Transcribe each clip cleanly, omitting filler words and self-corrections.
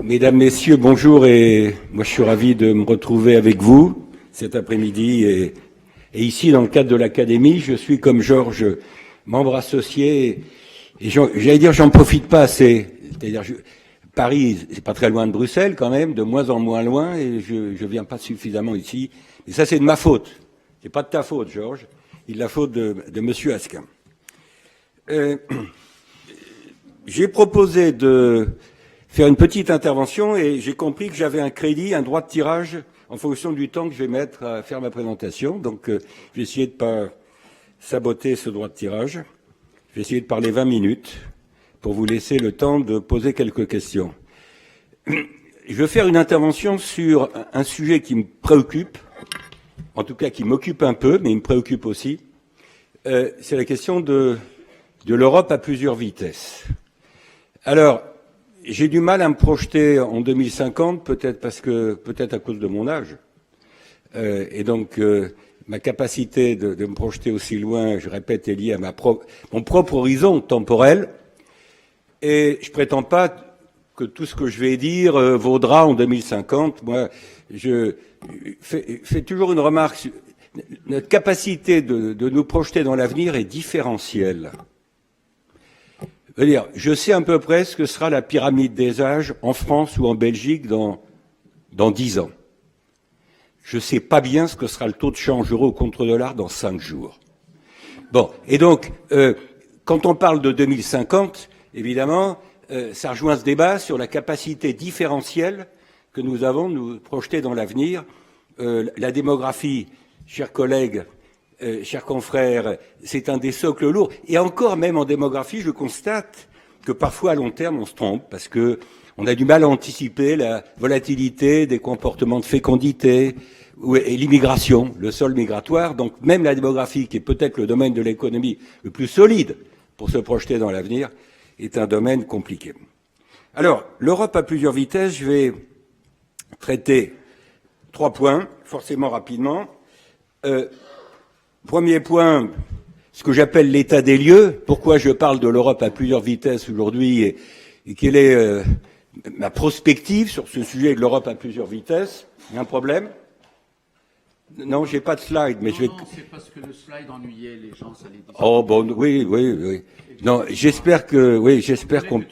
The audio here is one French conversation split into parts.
Mesdames, Messieurs, bonjour et moi je suis ravi de me retrouver avec vous cet après-midi et ici dans le cadre de l'Académie, je suis comme Georges, membre associé et j'allais dire j'en profite pas assez. C'est-à-dire Paris, c'est pas très loin de Bruxelles quand même, de moins en moins loin et je viens pas suffisamment ici. Et ça c'est de ma faute. C'est pas de ta faute, Georges. C'est de la faute de Monsieur Asquin. J'ai proposé de faire une petite intervention et j'ai compris que j'avais un crédit, un droit de tirage en fonction du temps que je vais mettre à faire ma présentation. Donc, je vais essayer de pas saboter ce droit de tirage. Je vais essayer de parler 20 minutes pour vous laisser le temps de poser quelques questions. Je vais faire une intervention sur un sujet qui me préoccupe, en tout cas qui m'occupe un peu, mais il me préoccupe aussi. C'est la question de l'Europe à plusieurs vitesses. Alors, j'ai du mal à me projeter en 2050, peut-être à cause de mon âge. Et donc, ma capacité de me projeter aussi loin, je répète, est liée à mon propre horizon temporel. Et je prétends pas que tout ce que je vais dire vaudra en 2050. Moi, je fais toujours une remarque. Notre capacité de nous projeter dans l'avenir est différentielle. Je sais à peu près ce que sera la pyramide des âges en France ou en Belgique dans 10 ans. Je ne sais pas bien ce que sera le taux de change euro contre dollar dans 5 jours. Bon, et donc, quand on parle de 2050, évidemment, ça rejoint ce débat sur la capacité différentielle que nous avons de nous projeter dans l'avenir. La démographie, chers collègues, chers confrères, c'est un des socles lourds. Et encore, même en démographie, je constate que parfois, à long terme, on se trompe parce que on a du mal à anticiper la volatilité des comportements de fécondité et l'immigration, le sol migratoire. Donc, même la démographie, qui est peut-être le domaine de l'économie le plus solide pour se projeter dans l'avenir, est un domaine compliqué. Alors, l'Europe à plusieurs vitesses, je vais traiter 3 points, forcément rapidement. Premier point, ce que j'appelle l'état des lieux. Pourquoi je parle de l'Europe à plusieurs vitesses aujourd'hui et quelle est ma prospective sur ce sujet de l'Europe à plusieurs vitesses. Il y a un problème? Non, j'ai pas de slide, mais je vais. Non, c'est parce que le slide ennuyait les gens, ça les dit. Oh bon, oui. Non, j'espère qu'on.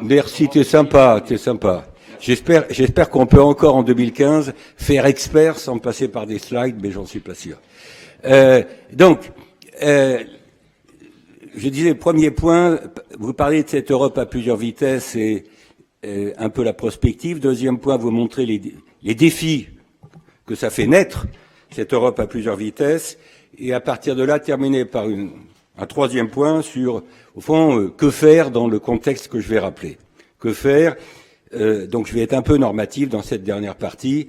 Merci, t'es sympa. J'espère qu'on peut encore en 2015 faire expert sans passer par des slides, mais j'en suis pas sûr. Donc, je disais, premier point, vous parlez de cette Europe à plusieurs vitesses et un peu la prospective. Deuxième point, vous montrez les défis que ça fait naître, cette Europe à plusieurs vitesses. Et à partir de là, terminer par un troisième point sur, au fond, que faire dans le contexte que je vais rappeler. Que faire? Donc, je vais être un peu normatif dans cette dernière partie.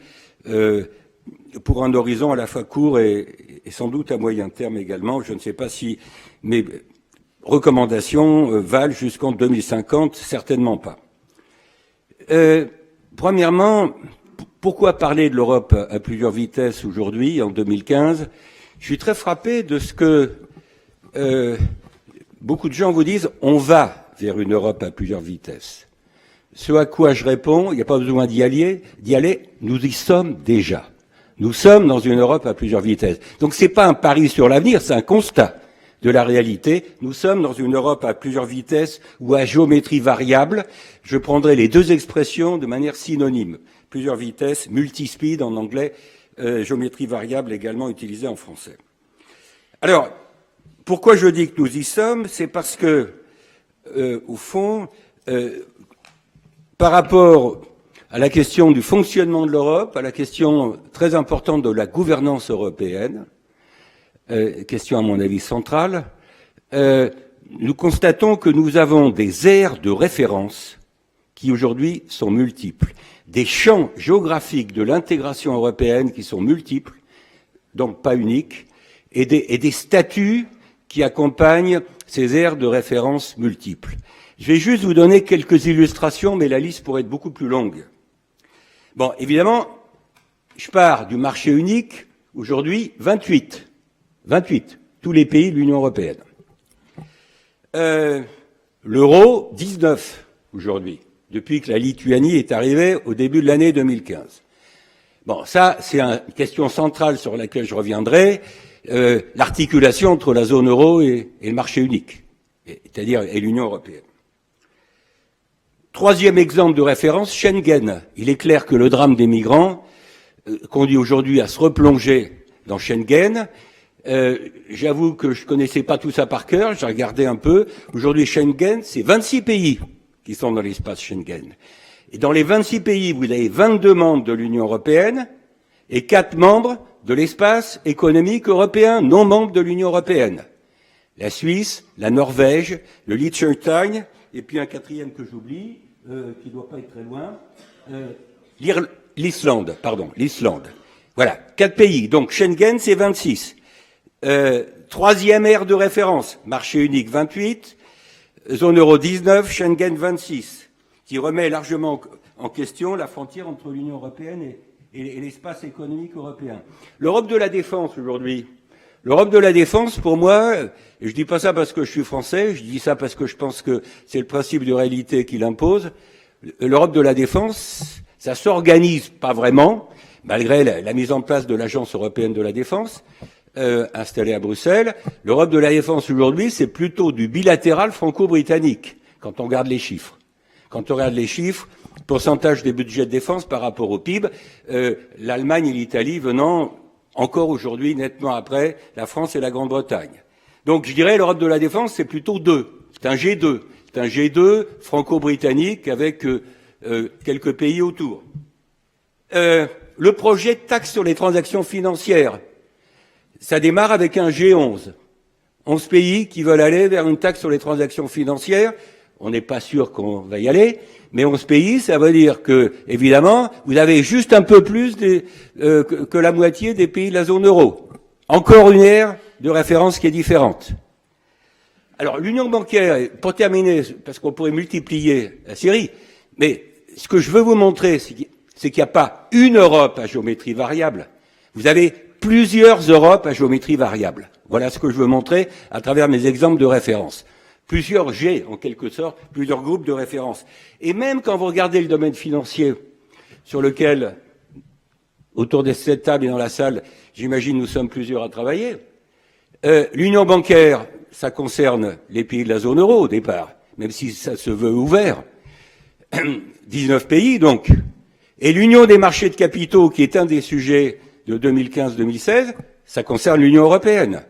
Pour un horizon à la fois court et sans doute à moyen terme également. Je ne sais pas si mes recommandations valent jusqu'en 2050, certainement pas. Premièrement, pourquoi parler de l'Europe à plusieurs vitesses aujourd'hui, en 2015? Je suis très frappé de ce que beaucoup de gens vous disent, on va vers une Europe à plusieurs vitesses. Ce à quoi je réponds, il n'y a pas besoin d'y aller, nous y sommes déjà. Nous sommes dans une Europe à plusieurs vitesses. Donc c'est pas un pari sur l'avenir, c'est un constat de la réalité. Nous sommes dans une Europe à plusieurs vitesses ou à géométrie variable. Je prendrai les deux expressions de manière synonyme. Plusieurs vitesses, multispeed en anglais, géométrie variable également utilisée en français. Alors, pourquoi je dis que nous y sommes? C'est parce que, au fond, par rapport à la question du fonctionnement de l'Europe, à la question très importante de la gouvernance européenne, question à mon avis centrale, nous constatons que nous avons des aires de référence qui aujourd'hui sont multiples, des champs géographiques de l'intégration européenne qui sont multiples, donc pas uniques, et des statuts qui accompagnent ces aires de référence multiples. Je vais juste vous donner quelques illustrations, mais la liste pourrait être beaucoup plus longue. Bon, évidemment, je pars du marché unique, aujourd'hui, 28, tous les pays de l'Union européenne. L'euro, 19, aujourd'hui. depuis que la Lituanie est arrivée au début de l'année 2015. Bon, ça, c'est une question centrale sur laquelle je reviendrai, l'articulation entre la zone euro et le marché unique, c'est-à-dire et l'Union européenne. Troisième exemple de référence, Schengen. Il est clair que le drame des migrants conduit aujourd'hui à se replonger dans Schengen. J'avoue que je connaissais pas tout ça par cœur, j'ai regardé un peu. Aujourd'hui, Schengen, c'est 26 pays qui sont dans l'espace Schengen. Et dans les 26 pays, vous avez 22 membres de l'Union européenne et 4 membres de l'espace économique européen, non membres de l'Union européenne. La Suisse, la Norvège, le Liechtenstein, et puis un quatrième que j'oublie, qui ne doit pas être très loin, l'Islande. Voilà, 4 pays. Donc Schengen, c'est 26. Troisième ère de référence, marché unique 28, zone euro 19, Schengen 26, qui remet largement en question la frontière entre l'Union européenne et l'espace économique européen. L'Europe de la défense aujourd'hui. L'Europe de la défense, pour moi, et je dis pas ça parce que je suis français, je dis ça parce que je pense que c'est le principe de réalité qui l'impose. L'Europe de la défense, ça s'organise pas vraiment, malgré la mise en place de l'Agence européenne de la défense, installée à Bruxelles. L'Europe de la défense aujourd'hui, c'est plutôt du bilatéral franco-britannique, quand on regarde les chiffres. Quand on regarde les chiffres, pourcentage des budgets de défense par rapport au PIB, l'Allemagne et l'Italie venant encore aujourd'hui nettement après la France et la Grande-Bretagne. Donc je dirais l'Europe de la défense, c'est plutôt 2. C'est un G2. C'est un G2 franco-britannique avec quelques pays autour. Le projet de taxe sur les transactions financières, ça démarre avec un G11. 11 pays qui veulent aller vers une taxe sur les transactions financières. On n'est pas sûr qu'on va y aller, mais 11 pays, ça veut dire que, évidemment, vous avez juste un peu plus que la moitié des pays de la zone euro. Encore une ère de référence qui est différente. Alors, l'union bancaire, pour terminer, parce qu'on pourrait multiplier la série, mais ce que je veux vous montrer, c'est qu'il n'y a pas une Europe à géométrie variable. Vous avez plusieurs Europes à géométrie variable. Voilà ce que je veux montrer à travers mes exemples de référence. Plusieurs G, en quelque sorte, plusieurs groupes de référence. Et même quand vous regardez le domaine financier, sur lequel, autour de cette table et dans la salle, j'imagine nous sommes plusieurs à travailler, l'union bancaire, ça concerne les pays de la zone euro au départ, même si ça se veut ouvert. 19 pays, donc. Et l'union des marchés de capitaux, qui est un des sujets de 2015-2016, ça concerne l'Union européenne.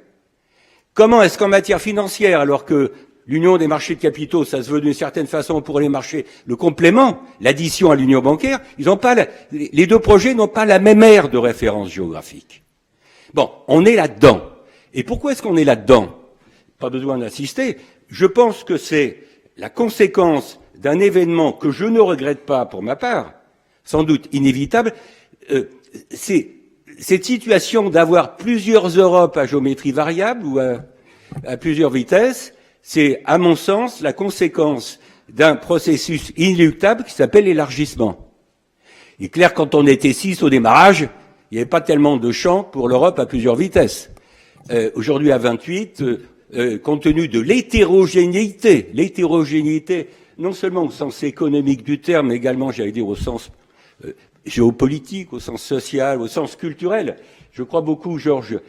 Comment est-ce qu'en matière financière, alors que l'union des marchés de capitaux, ça se veut d'une certaine façon pour les marchés, le complément, l'addition à l'union bancaire, les deux projets n'ont pas la même aire de référence géographique. Bon, on est là-dedans. Et pourquoi est-ce qu'on est là-dedans? Pas besoin d'insister. Je pense que c'est la conséquence d'un événement que je ne regrette pas pour ma part, sans doute inévitable, c'est cette situation d'avoir plusieurs Europes à géométrie variable ou à plusieurs vitesses, c'est, à mon sens, la conséquence d'un processus inéluctable qui s'appelle l'élargissement. Il est clair, quand on était 6 au démarrage, il n'y avait pas tellement de champ pour l'Europe à plusieurs vitesses. Aujourd'hui, à 28, compte tenu de l'hétérogénéité, non seulement au sens économique du terme, mais également, j'allais dire, au sens géopolitique, au sens social, au sens culturel. Je crois beaucoup, Georges,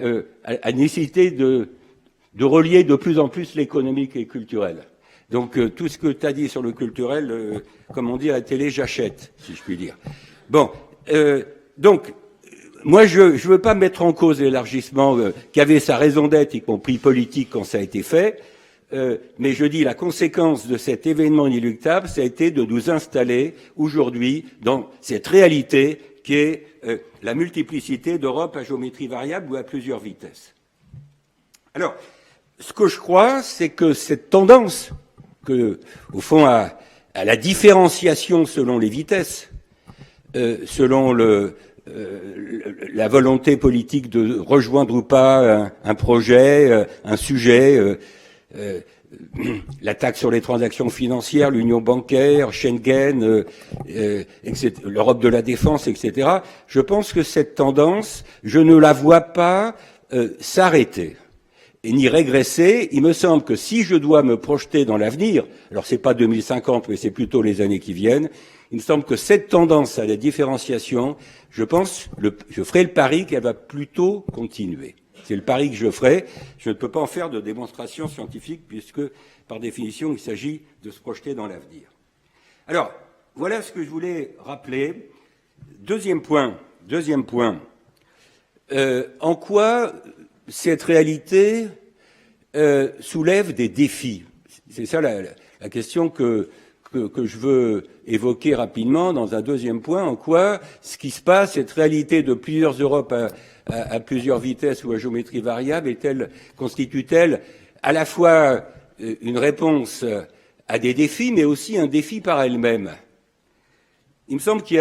à la nécessité de relier de plus en plus l'économique et le culturel. Donc tout ce que tu as dit sur le culturel, comme on dit à la télé, j'achète, si je puis dire. Bon, donc moi je veux pas mettre en cause l'élargissement qui avait sa raison d'être, y compris politique quand ça a été fait, mais je dis la conséquence de cet événement inéluctable, ça a été de nous installer aujourd'hui dans cette réalité qui est la multiplicité d'Europe à géométrie variable ou à plusieurs vitesses. Alors, ce que je crois, c'est que cette tendance, au fond, à la différenciation selon les vitesses, selon la volonté politique de rejoindre ou pas un projet, un sujet, la taxe sur les transactions financières, l'union bancaire, Schengen, l'Europe de la défense, etc. Je pense que cette tendance, je ne la vois pas s'arrêter. et ni régresser. Il me semble que si je dois me projeter dans l'avenir, alors c'est pas 2050, mais c'est plutôt les années qui viennent, il me semble que cette tendance à la différenciation, je ferai le pari qu'elle va plutôt continuer. C'est le pari que je ferai. Je ne peux pas en faire de démonstration scientifique puisque, par définition, il s'agit de se projeter dans l'avenir. Alors, voilà ce que je voulais rappeler. Deuxième point. En quoi cette réalité soulève des défis? C'est ça la question que je veux évoquer rapidement dans un deuxième point. En quoi ce qui se passe, cette réalité de plusieurs Europes à plusieurs vitesses ou à géométrie variable, constitue-t-elle à la fois une réponse à des défis, mais aussi un défi par elle-même? Il me semble qu'il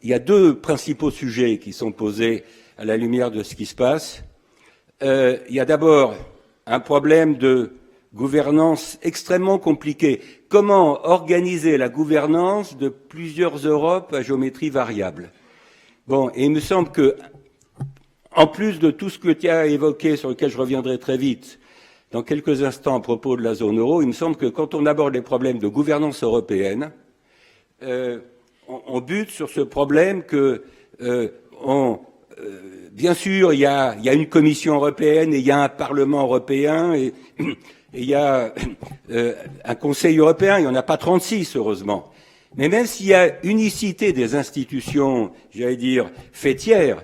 y a deux principaux sujets qui sont posés à la lumière de ce qui se passe. Il y a d'abord un problème de gouvernance extrêmement compliqué. Comment organiser la gouvernance de plusieurs Europes à géométrie variable? Bon, et il me semble que, en plus de tout ce que tu as évoqué, sur lequel je reviendrai très vite, dans quelques instants à propos de la zone euro, il me semble que quand on aborde les problèmes de gouvernance européenne, on bute sur ce problème que bien sûr, il y a une Commission européenne et il y a un Parlement européen et il y a un Conseil européen. Il n'y en a pas 36, heureusement. Mais même s'il y a unicité des institutions, j'allais dire, fêtières,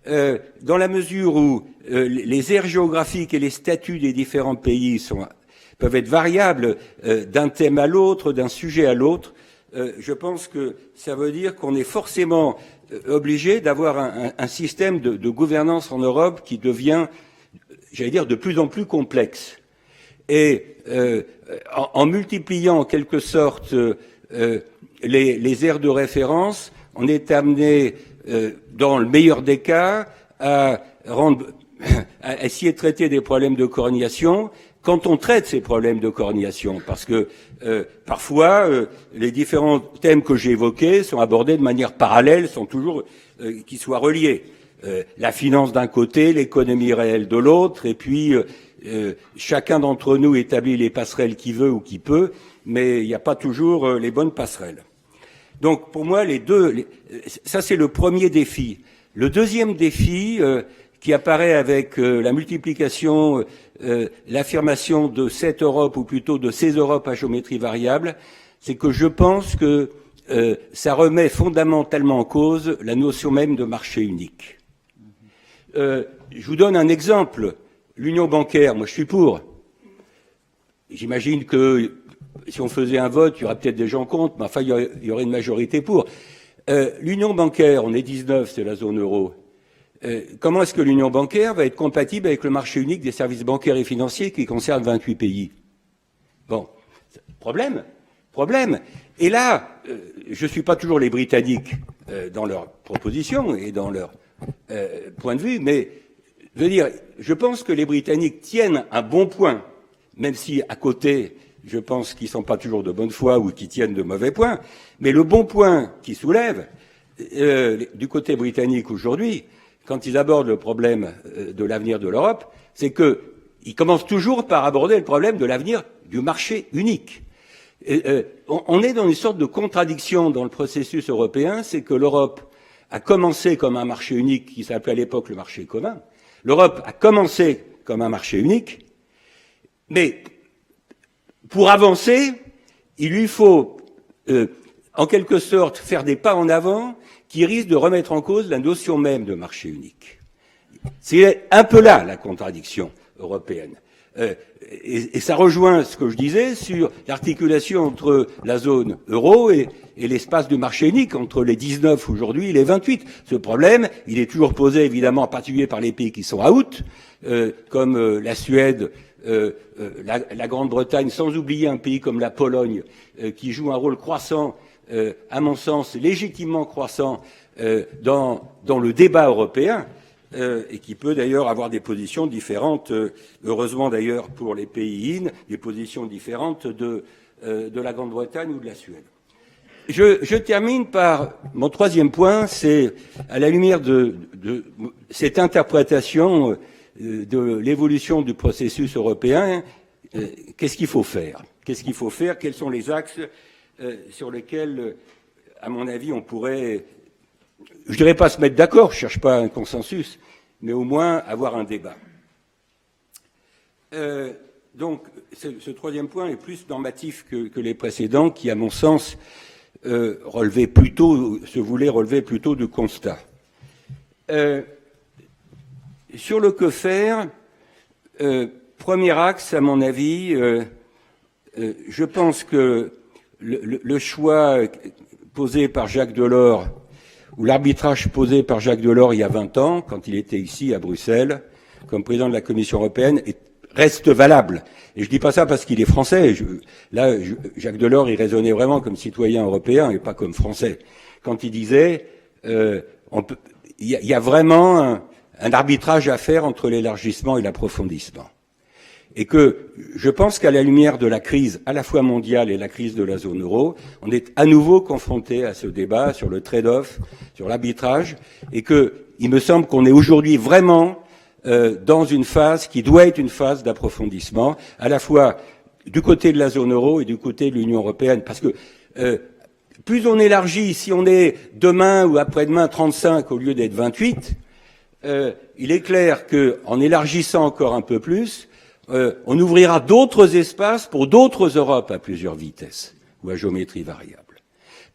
dans la mesure où les aires géographiques et les statuts des différents pays peuvent être variables d'un thème à l'autre, d'un sujet à l'autre, je pense que ça veut dire qu'on est forcément obligé d'avoir un système de gouvernance en Europe qui devient, j'allais dire, de plus en plus complexe. Et en multipliant en quelque sorte les aires de référence, on est amené, dans le meilleur des cas, à essayer de traiter des problèmes de coordination quand on traite ces problèmes de coordination, parce que parfois les différents thèmes que j'ai évoqués sont abordés de manière parallèle, sont toujours qui soient reliés. La finance d'un côté, l'économie réelle de l'autre, et puis chacun d'entre nous établit les passerelles qu'il veut ou qu'il peut, mais il n'y a pas toujours les bonnes passerelles. Donc pour moi, ça c'est le premier défi. Le deuxième défi qui apparaît avec la multiplication, l'affirmation de cette Europe, ou plutôt de ces Europes à géométrie variable, c'est que je pense que ça remet fondamentalement en cause la notion même de marché unique. Je vous donne un exemple. L'union bancaire, moi je suis pour. J'imagine que si on faisait un vote, il y aurait peut-être des gens contre, mais enfin il y aurait une majorité pour. L'union bancaire, on est 19, c'est la zone euro. Comment est-ce que l'union bancaire va être compatible avec le marché unique des services bancaires et financiers qui concerne 28 pays? Bon, problème. Et là, je ne suis pas toujours les Britanniques dans leurs propositions et dans leur point de vue, mais je veux dire, je pense que les Britanniques tiennent un bon point, même si à côté, je pense qu'ils ne sont pas toujours de bonne foi ou qu'ils tiennent de mauvais points, mais le bon point qu'ils soulèvent du côté britannique aujourd'hui, quand ils abordent le problème de l'avenir de l'Europe, c'est qu'ils commencent toujours par aborder le problème de l'avenir du marché unique. On est dans une sorte de contradiction dans le processus européen, c'est que l'Europe a commencé comme un marché unique qui s'appelait à l'époque le marché commun. L'Europe a commencé comme un marché unique, mais pour avancer, il lui faut en quelque sorte faire des pas en avant qui risquent de remettre en cause la notion même de marché unique. C'est un peu là la contradiction européenne. Et ça rejoint ce que je disais sur l'articulation entre la zone euro et l'espace du marché unique, entre les 19 aujourd'hui et les 28. Ce problème, il est toujours posé évidemment en particulier par les pays qui sont out, comme la Suède, la Grande-Bretagne, sans oublier un pays comme la Pologne, qui joue un rôle croissant, à mon sens légitimement croissant, dans le débat européen, et qui peut d'ailleurs avoir des positions différentes, heureusement d'ailleurs pour les pays in, des positions différentes de la Grande-Bretagne ou de la Suède. Je termine par mon troisième point, c'est à la lumière de cette interprétation de l'évolution du processus européen, qu'est-ce qu'il faut faire? Qu'est-ce qu'il faut faire? Quels sont les axes sur lesquels, à mon avis, on pourrait, je dirais pas se mettre d'accord, je cherche pas un consensus, mais au moins avoir un débat. Donc, ce troisième point est plus normatif que les précédents, qui, à mon sens, se voulait relever plutôt du constat. Sur le que faire, premier axe, à mon avis, je pense que le choix posé par Jacques Delors, ou l'arbitrage posé par Jacques Delors il y a 20 ans, quand il était ici à Bruxelles, comme président de la Commission européenne, reste valable. Et je dis pas ça parce qu'il est français. Jacques Delors, il raisonnait vraiment comme citoyen européen et pas comme français. Quand il disait, il y a vraiment un arbitrage à faire entre l'élargissement et l'approfondissement. Et que je pense qu'à la lumière de la crise à la fois mondiale et la crise de la zone euro, on est à nouveau confronté à ce débat sur le trade-off, sur l'arbitrage, et que il me semble qu'on est aujourd'hui vraiment dans une phase qui doit être une phase d'approfondissement, à la fois du côté de la zone euro et du côté de l'Union européenne. Parce que plus on élargit, si on est demain ou après-demain 35 au lieu d'être 28, il est clair qu'en élargissant encore un peu plus, on ouvrira d'autres espaces pour d'autres Europes à plusieurs vitesses ou à géométrie variable.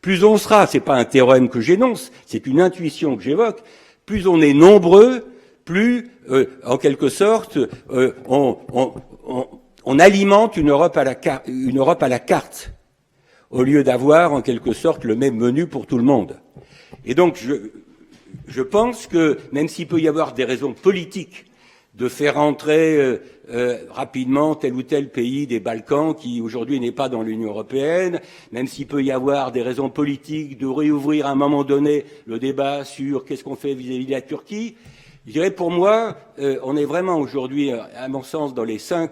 Plus on sera, c'est pas un théorème que j'énonce, c'est une intuition que j'évoque, plus on est nombreux, plus, en quelque sorte, on alimente une Europe à la carte, au lieu d'avoir, en quelque sorte, le même menu pour tout le monde. Et donc, je pense que, même s'il peut y avoir des raisons politiques de faire entrer rapidement tel ou tel pays des Balkans qui aujourd'hui n'est pas dans l'Union européenne, même s'il peut y avoir des raisons politiques de réouvrir à un moment donné le débat sur qu'est-ce qu'on fait vis-à-vis de la Turquie, je dirais pour moi, on est vraiment aujourd'hui, à mon sens, dans les 7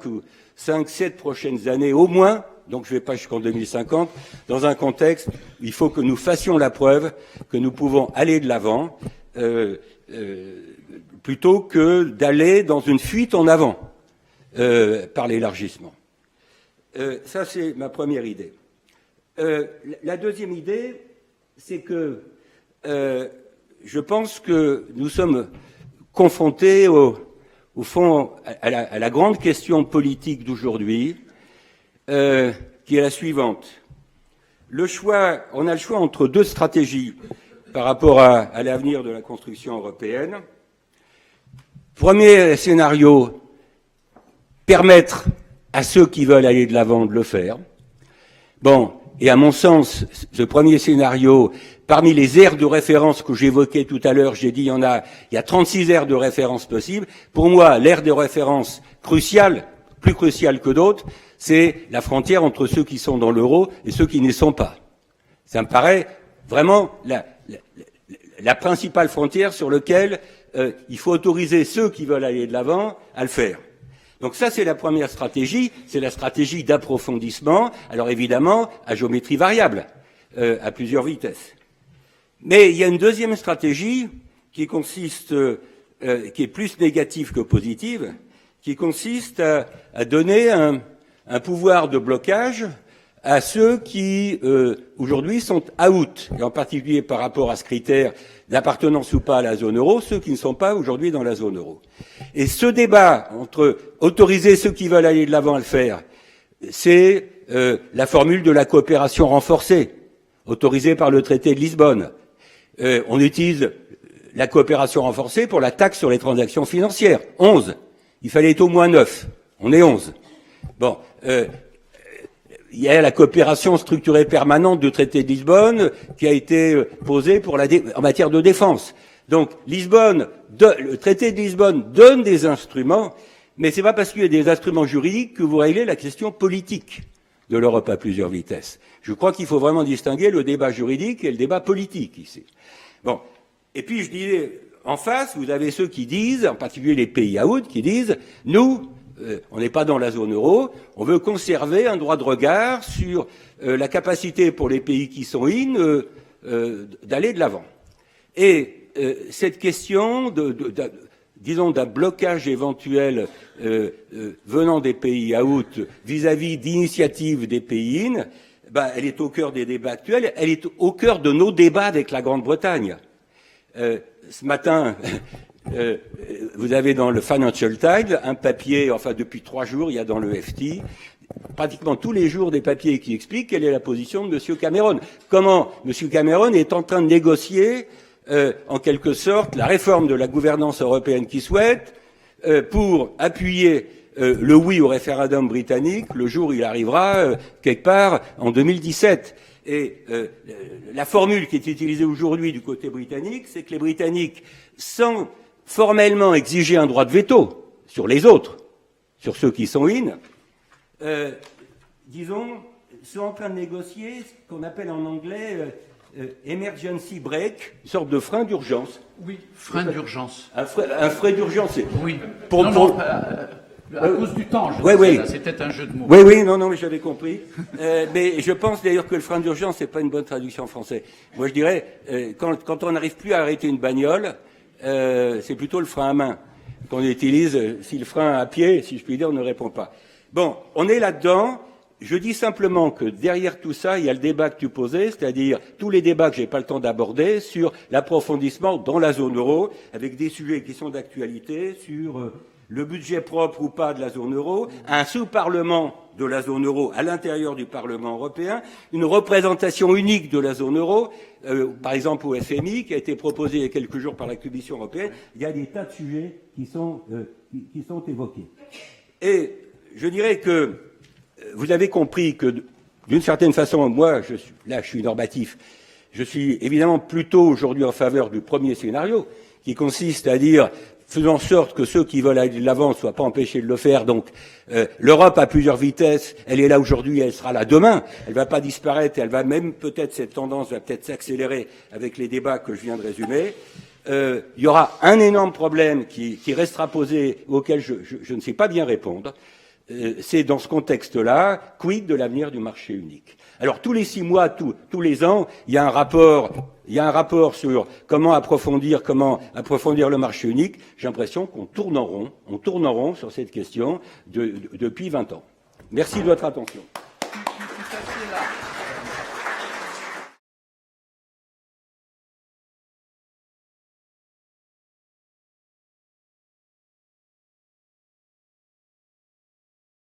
prochaines années au moins, donc je ne vais pas jusqu'en 2050, dans un contexte où il faut que nous fassions la preuve que nous pouvons aller de l'avant, plutôt que d'aller dans une fuite en avant par l'élargissement. Ça, c'est ma première idée. La deuxième idée, c'est que je pense que nous sommes confrontés, au fond, à la grande question politique d'aujourd'hui, qui est la suivante. On a le choix entre deux stratégies par rapport à l'avenir de la construction européenne. Premier scénario, permettre à ceux qui veulent aller de l'avant de le faire. Bon, et à mon sens, ce premier scénario, parmi les aires de référence que j'évoquais tout à l'heure, j'ai dit il y a 36 aires de référence possibles. Pour moi, l'aire de référence cruciale, plus cruciale que d'autres, c'est la frontière entre ceux qui sont dans l'euro et ceux qui n'y sont pas. Ça me paraît vraiment la principale frontière sur laquelle il faut autoriser ceux qui veulent aller de l'avant à le faire. Donc ça, c'est la première stratégie, c'est la stratégie d'approfondissement, alors évidemment, à géométrie variable, à plusieurs vitesses. Mais il y a une deuxième stratégie qui est plus négative que positive, qui consiste à donner un pouvoir de blocage à ceux qui, aujourd'hui, sont out, et en particulier par rapport à ce critère d'appartenance ou pas à la zone euro, ceux qui ne sont pas aujourd'hui dans la zone euro. Et ce débat entre autoriser ceux qui veulent aller de l'avant à le faire, c'est la formule de la coopération renforcée, autorisée par le traité de Lisbonne. On utilise la coopération renforcée pour la taxe sur les transactions financières. 11. Il fallait être au moins 9. On est 11. Bon. Il y a la coopération structurée permanente du traité de Lisbonne qui a été posée en matière de défense. Donc, le traité de Lisbonne donne des instruments, mais c'est pas parce qu'il y a des instruments juridiques que vous réglez la question politique de l'Europe à plusieurs vitesses. Je crois qu'il faut vraiment distinguer le débat juridique et le débat politique ici. Bon. Et puis, je disais, en face, vous avez ceux qui disent, en particulier les pays out, qui disent, nous, on n'est pas dans la zone euro, on veut conserver un droit de regard sur la capacité pour les pays qui sont d'aller de l'avant. Et cette question disons, d'un blocage éventuel venant des pays out vis-à-vis d'initiatives des pays in, elle est au cœur des débats actuels, elle est au cœur de nos débats avec la Grande-Bretagne. Ce matin, vous avez dans le Financial Times un papier, enfin depuis 3 jours, il y a dans le FT, pratiquement tous les jours des papiers qui expliquent quelle est la position de M. Cameron. Comment M. Cameron est en train de négocier, en quelque sorte, la réforme de la gouvernance européenne qu'il souhaite pour appuyer le oui au référendum britannique le jour où il arrivera quelque part en 2017. Et la formule qui est utilisée aujourd'hui du côté britannique, c'est que les Britanniques, sans formellement exiger un droit de veto sur les autres, sur ceux qui sont in, disons, sont en train de négocier ce qu'on appelle en anglais emergency break, une sorte de frein d'urgence. Oui, frein d'urgence. Un frein d'urgence. Oui. À cause du temps, c'était un jeu de mots. Oui, non, mais j'avais compris. Mais je pense d'ailleurs que le frein d'urgence, c'est pas une bonne traduction en français. Moi, je dirais, quand on n'arrive plus à arrêter une bagnole, c'est plutôt le frein à main qu'on utilise. Si le frein à pied, si je puis dire, ne répond pas. Bon, on est là-dedans. Je dis simplement que derrière tout ça, il y a le débat que tu posais, c'est-à-dire tous les débats que j'ai pas le temps d'aborder sur l'approfondissement dans la zone euro, avec des sujets qui sont d'actualité sur le budget propre ou pas de la zone euro, un sous-parlement de la zone euro à l'intérieur du Parlement européen, une représentation unique de la zone euro, par exemple au FMI, qui a été proposé il y a quelques jours par la Commission européenne. Il y a des tas de sujets qui sont évoqués. Et je dirais que vous avez compris que, d'une certaine façon, moi, je suis normatif, je suis évidemment plutôt aujourd'hui en faveur du premier scénario, qui consiste à dire, faisons en sorte que ceux qui veulent aller de l'avant ne soient pas empêchés de le faire. Donc, l'Europe a plusieurs vitesses, elle est là aujourd'hui, elle sera là demain, elle va pas disparaître, elle va même peut-être, cette tendance va peut-être s'accélérer avec les débats que je viens de résumer. Il y aura un énorme problème qui restera posé, auquel je ne sais pas bien répondre. C'est dans ce contexte-là, quid de l'avenir du marché unique. Alors tous les 6 mois, tous les ans, il y a un rapport sur comment approfondir le marché unique. J'ai l'impression qu'on tourne en rond sur cette question depuis 20 ans. Merci de votre attention. Tout à fait là.